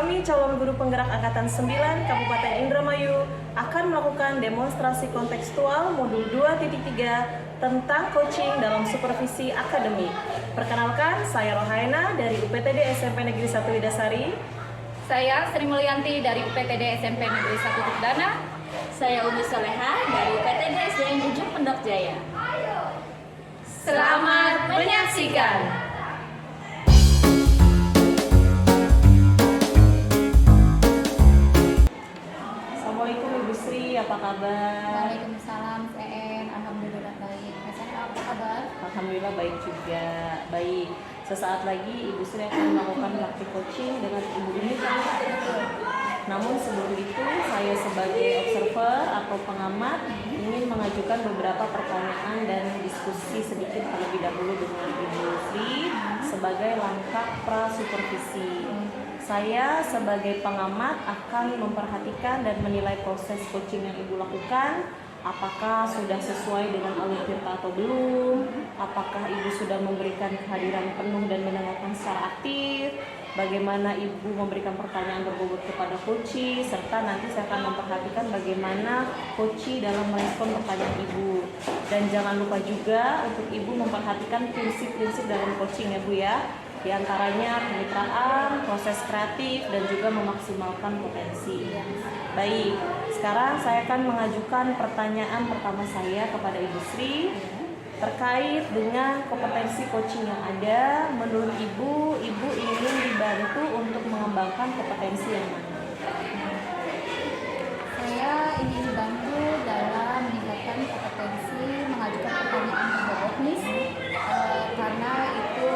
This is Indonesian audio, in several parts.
kami calon guru penggerak Angkatan 9 Kabupaten Indramayu akan melakukan demonstrasi kontekstual modul 2.3 tentang coaching dalam supervisi akademik. Perkenalkan, saya Rohaina dari UPTD SMP Negeri 1 Widasari. Saya Sri Mulyanti dari UPTD SMP Negeri 1 Tukdana. Saya Umi Soleha dari UPTD SDN Ujung Pondok Jaya. Selamat menyaksikan. Assalamualaikum Ibu Sri, apa kabar? Waalaikumsalam, alhamdulillah baik. Saya apa kabar? Alhamdulillah baik juga. Baik, sesaat lagi Ibu Sri akan melakukan praktik coaching dengan Ibu Umi kan? Namun sebelum itu, saya sebagai observer atau pengamat ingin mengajukan beberapa pertanyaan dan diskusi sedikit terlebih dahulu dengan Ibu Sri sebagai langkah pra-supervisi. Saya sebagai pengamat akan memperhatikan dan menilai proses coaching yang Ibu lakukan. Apakah sudah sesuai dengan alur tirta atau belum? Apakah Ibu sudah memberikan kehadiran penuh dan mendengarkan secara aktif? Bagaimana Ibu memberikan pertanyaan berbobot kepada coachee, serta nanti saya akan memperhatikan bagaimana coachee dalam merespon pertanyaan Ibu. Dan jangan lupa juga untuk Ibu memperhatikan prinsip-prinsip dalam coaching ya Bu ya. Di antaranya kemitraan, proses kreatif, dan juga memaksimalkan potensi. Baik, sekarang saya akan mengajukan pertanyaan pertama saya kepada Ibu Sri terkait dengan kompetensi coaching yang ada. Menurut Ibu ingin dibantu untuk mengembangkan kompetensi yang mana? Saya ingin dibantu dalam meningkatkan kompetensi mengajukan pertanyaan berbobot nih, karena itu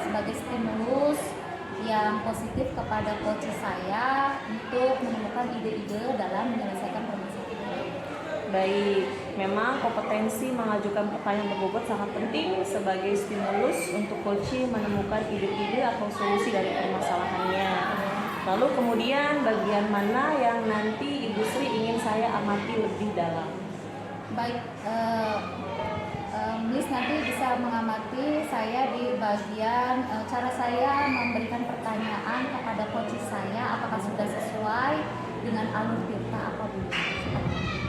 sebagai stimulus yang positif kepada coach saya untuk menemukan ide-ide dalam menyelesaikan permasalahan. Baik, memang kompetensi mengajukan pertanyaan berbobot sangat penting sebagai stimulus untuk coachee menemukan ide-ide atau solusi dari permasalahannya. Lalu kemudian bagian mana yang nanti Ibu Sri ingin saya amati lebih dalam? Baik, Miss nanti bisa mengamati saya di bagian cara saya memberikan pertanyaan kepada coach saya, apakah sudah sesuai dengan alur tirta apa belum.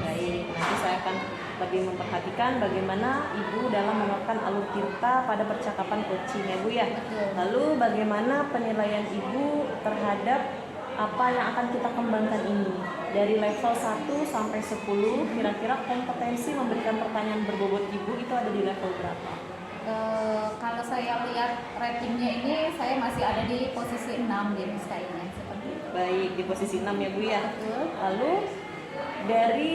Baik, nanti saya akan lebih memperhatikan bagaimana Ibu dalam menerapkan alur tirta pada percakapan coaching ya Bu ya. Lalu bagaimana penilaian Ibu terhadap apa yang akan kita kembangkan ini? Dari level 1 sampai 10, kira-kira kompetensi memberikan pertanyaan berbobot Ibu itu ada di level berapa? Kalau saya lihat ratingnya ini, saya masih ada di posisi 6 deh kayaknya. Seperti itu. Baik, di posisi 6 ya Bu ya. Betul. Lalu dari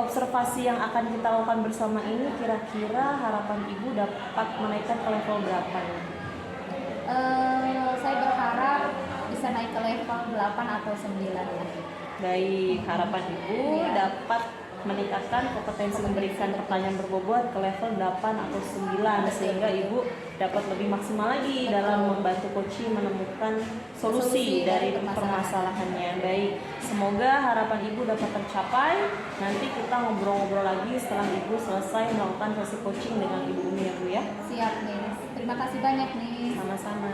observasi yang akan kita lakukan bersama ini, kira-kira harapan Ibu dapat menaikkan ke level berapa nih? Saya berharap bisa naik ke level 8 atau 9. Baik, harapan Ibu dapat meningkatkan kompetensi memberikan pertanyaan berbobot ke level 8 atau 9 sehingga Ibu dapat lebih maksimal lagi dalam membantu coachee menemukan solusi dari permasalahannya. Baik, semoga harapan Ibu dapat tercapai. Nanti kita ngobrol-ngobrol lagi setelah Ibu selesai melakukan sesi coaching dengan Ibu Umi ya Bu ya. Siap nih. Terima kasih banyak nih. Sama-sama.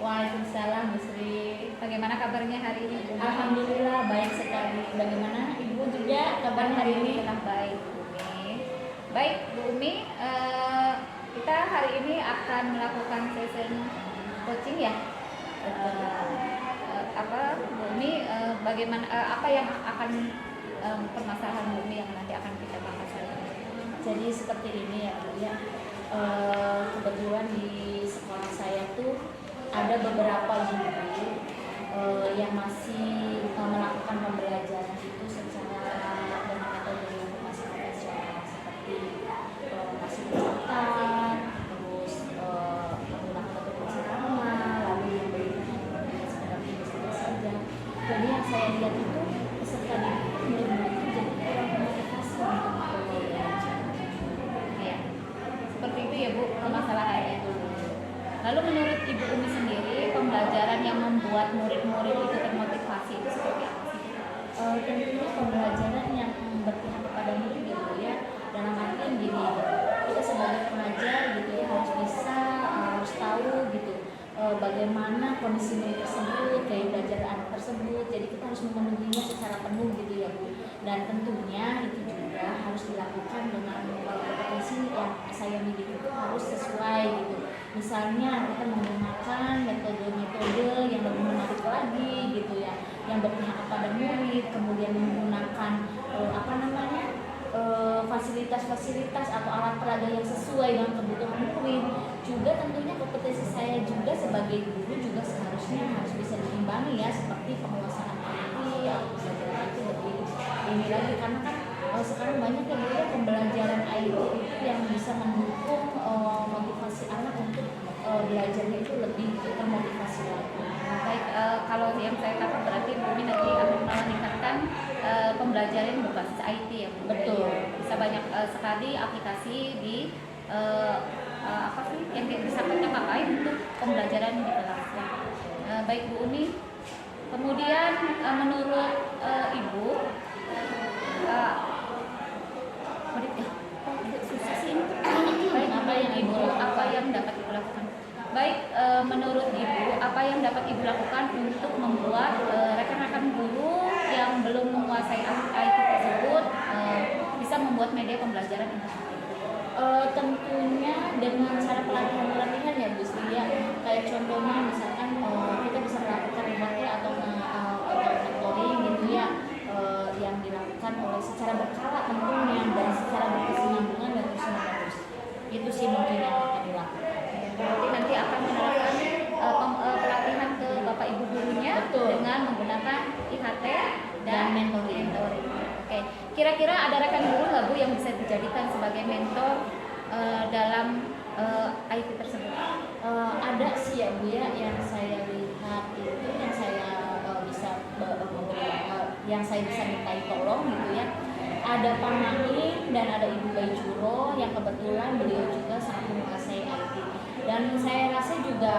Waalaikumsalam Bu Sri. Bagaimana kabarnya hari ini? Alhamdulillah baik sekali. Bagaimana Ibu juga kabar hari ini? Alhamdulillah baik, Bu Umi. Baik, Bu Umi, kita hari ini akan melakukan session coaching ya. Bu Umi, bagaimana apa yang akan permasalahan Bu Umi yang nanti akan kita bahas hari ini? Jadi seperti ini ya Bu ya. Kebetulan di sekolah saya tuh ada beberapa guru yang masih melakukan pembelajaran itu secara dengan metode yang masih konvensional seperti masih mencatat, terus menggunakan metode ceramah, lalu yang berikutnya sekedar tulis saja. Jadi yang saya lihat itu peserta didik itu jadi kurang memotivasi untuk belajar. Ya, seperti itu ya Bu permasalahannya. Lalu menurut Ibu Umi sendiri, pembelajaran yang membuat murid-murid itu termotivasi itu seperti apa sih? Tentunya pembelajaran yang berpihak kepada murid gitu ya, Dalam artian gini, kita sebagai pengajar gitu ya harus bisa, harus tahu gitu bagaimana kondisi murid tersebut, gaya belajar anak tersebut. Jadi kita harus memenuhinya secara penuh gitu ya Bu. Dan tentunya itu juga harus dilakukan dengan kompetensi yang saya miliki itu harus sesuai gitu. Misalnya kita menggunakan metode-metode yang lebih menarik lagi gitu ya, yang berpihak kepada murid, kemudian menggunakan fasilitas-fasilitas atau alat peraga yang sesuai dengan kebutuhan murid. Juga tentunya kompetensi saya juga sebagai guru juga seharusnya harus bisa diimbangi ya, seperti penguasaan IT atau pembelajaran IT lebih ini lagi, karena kan sekarang banyak ya Bu ya pembelajaran IT itu yang bisa mendukung motivasi anak untuk belajarnya itu lebih termotivasi lagi. Baik, kalau yang saya katakan berarti Bu nanti akan meningkatkan pembelajaran berbasis IT ya Bu. Betul. Bisa banyak sekali aplikasi di apa sih yang bisa kita pakai untuk pembelajaran di kelas ya. Baik Bu Uni. Kemudian menurut Ibu susah sih ini. Baik, apa yang dapat Ibu lakukan? Baik, menurut Ibu, apa yang dapat Ibu lakukan untuk membuat rekan-rekan guru yang belum menguasai IT tersebut bisa membuat media pembelajaran interaktif? Tentunya dengan cara pelatihan ya Bu Sri ya. Kayak contohnya misalkan kita bisa melakukan remote atau mentoring gitu ya, yang dilakukan oleh secara berkala tentunya dan secara berkesinambungan dan terus-menerus. Itu sih mungkin yang akan dilakukan. Berarti nanti akan menerapkan pelatihan ke Bapak Ibu gurunya. Betul. Dengan menggunakan IHT Dan mentoring. Oke, kira-kira ada rekan guru nggak Bu yang bisa dijadikan sebagai mentor dalam IT tersebut? Ada sih ya Bu ya, yang saya lihat itu yang saya bisa yang saya bisa mintai tolong gitu ya. Ada Pak Mahin dan ada Ibu Bayi Juro yang kebetulan beliau juga sangat menguasai IT. Dan saya rasa juga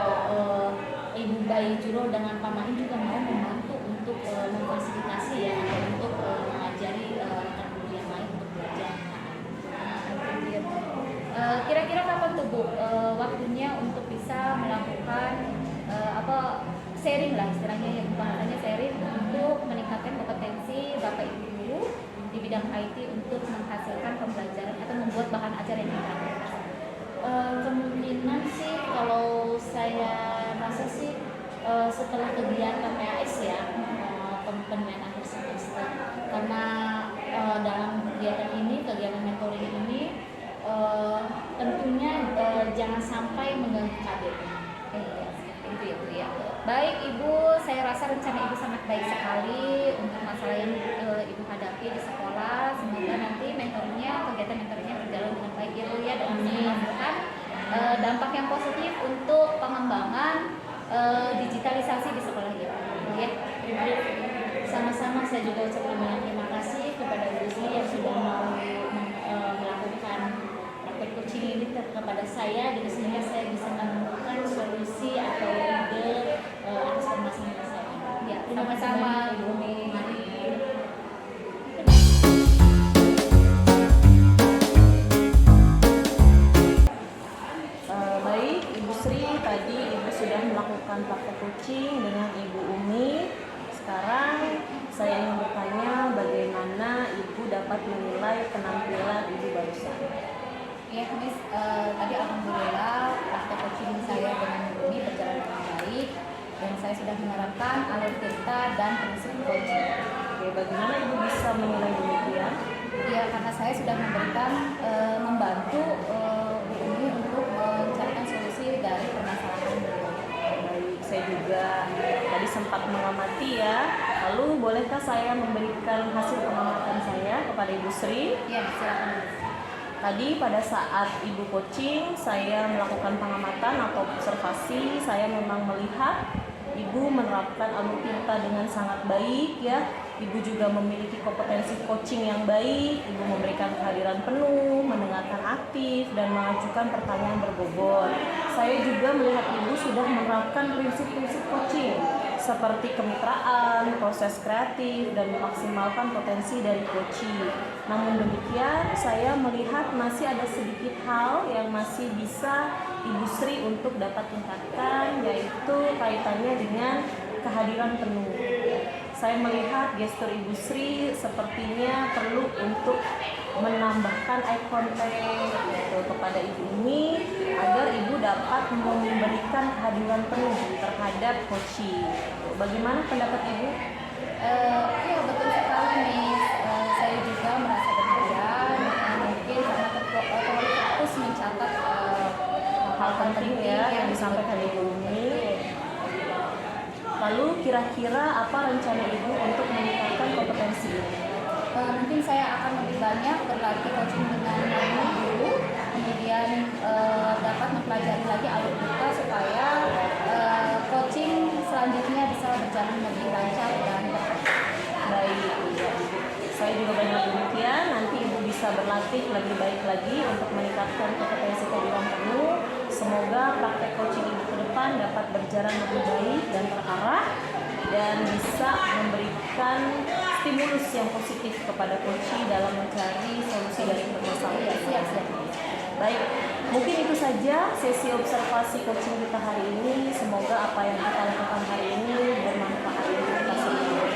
Ibu Bayi Juro dengan Pak Mahin juga mau membantu untuk memfasilitasi ya, atau untuk mengajari rekan guru yang lain untuk belajar. Kira-kira kapan tuh Bu waktunya untuk bisa melakukan sharing lah istilahnya, yang bahasanya sharing untuk meningkatkan kompetensi Bapak Ibu guru di bidang IT untuk menghasilkan pembelajaran atau membuat bahan ajar yang interaktif? Kemungkinan sih kalau saya rasa sih setelah kegiatan PAS ya, penilaian akhir semester, karena dalam kegiatan mentoring ini tentunya jangan sampai mengganggu KDP. Itu ya Bu ya. Baik Ibu, saya rasa rencana Ibu sangat baik sekali untuk masalah yang Ibu hadapi di sekolah. Semoga nanti kegiatan mentornya berjalan dengan baik ya Bu ya, dan menghasilkan dampak yang positif untuk pengembangan digitalisasi di sekolah ya. Ya. Sama-sama, saya juga ucapkan banyak terima kasih kepada Bu Sri yang sudah mau melakukan praktek coaching ini kepada saya, dan sehingga saya bisa menemukan solusi atau ide atas permasalahan saya. Ya, sama-sama Ibu Umi. Baik, Ibu Sri, tadi Ibu sudah melakukan praktek coaching dengan Ibu Umi. Sekarang saya ingin bertanya bagaimana Ibu dapat menilai penampilan Ibu barusan. Ya, Miss, tadi alhamdulillah praktek coaching saya dengan Ibu Umi berjalan dengan baik, dan saya sudah menerapkan alur tirta dan prinsip coaching. Oke, bagaimana Ibu bisa menilai demikian? Ya, karena saya sudah membantu Bu Umi untuk mencarikan solusi dari permasalahan beliau. Baik, saya juga tadi sempat mengamati ya. Lalu bolehkah saya memberikan hasil pengamatan saya kepada Ibu Sri? Ya, silakan. Tadi pada saat Ibu coaching, saya melakukan pengamatan atau observasi. Saya memang melihat Ibu menerapkan alur tirta dengan sangat baik ya. Ibu juga memiliki kompetensi coaching yang baik. Ibu memberikan kehadiran penuh, mendengarkan aktif, dan mengajukan pertanyaan berbobot. Saya juga melihat Ibu sudah menerapkan prinsip-prinsip coaching seperti kemitraan, proses kreatif, dan memaksimalkan potensi dari coaching. Namun demikian, saya melihat masih ada sedikit hal yang masih bisa Ibu Sri untuk dapat tingkatkan, yaitu kaitannya dengan kehadiran penuh. Saya melihat gestur Ibu Sri sepertinya perlu untuk menambahkan eye contact gitu, kepada ibu ini agar ibu dapat memberikan kehadiran penuh terhadap coaching. Bagaimana pendapat ibu? Ya betul sekali Miss. Saya juga merasa demikian. Mungkin karena terlalu fokus mencatat Hal penting ya yang disampaikan ibu ini. Lalu kira-kira apa rencana ibu untuk meningkatkan kompetensi ini? Mungkin saya akan lebih banyak berlatih coaching dengan guru, kemudian dapat mempelajari lagi alur kita supaya coaching selanjutnya bisa berjalan lebih lancar dan berhasil. Baik, iya, Ibu. Saya juga banyak demikian. Nanti ibu bisa berlatih lebih baik lagi untuk meningkatkan kompetensi kehadiran penuh. Semoga praktek coaching ibu ke depan dapat berjalan lebih baik dan terarah dan bisa memberikan stimulus yang positif kepada coaching dalam mencari solusi dari permasalahan. Siap. Baik, mungkin itu saja sesi observasi coaching kita hari ini. Semoga apa yang kita lakukan hari ini bermanfaat untuk kita semua.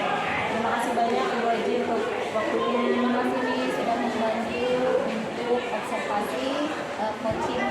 Terima kasih banyak Ibu Haji untuk waktunya. Terima kasih Miss sudah membantu untuk observasi coaching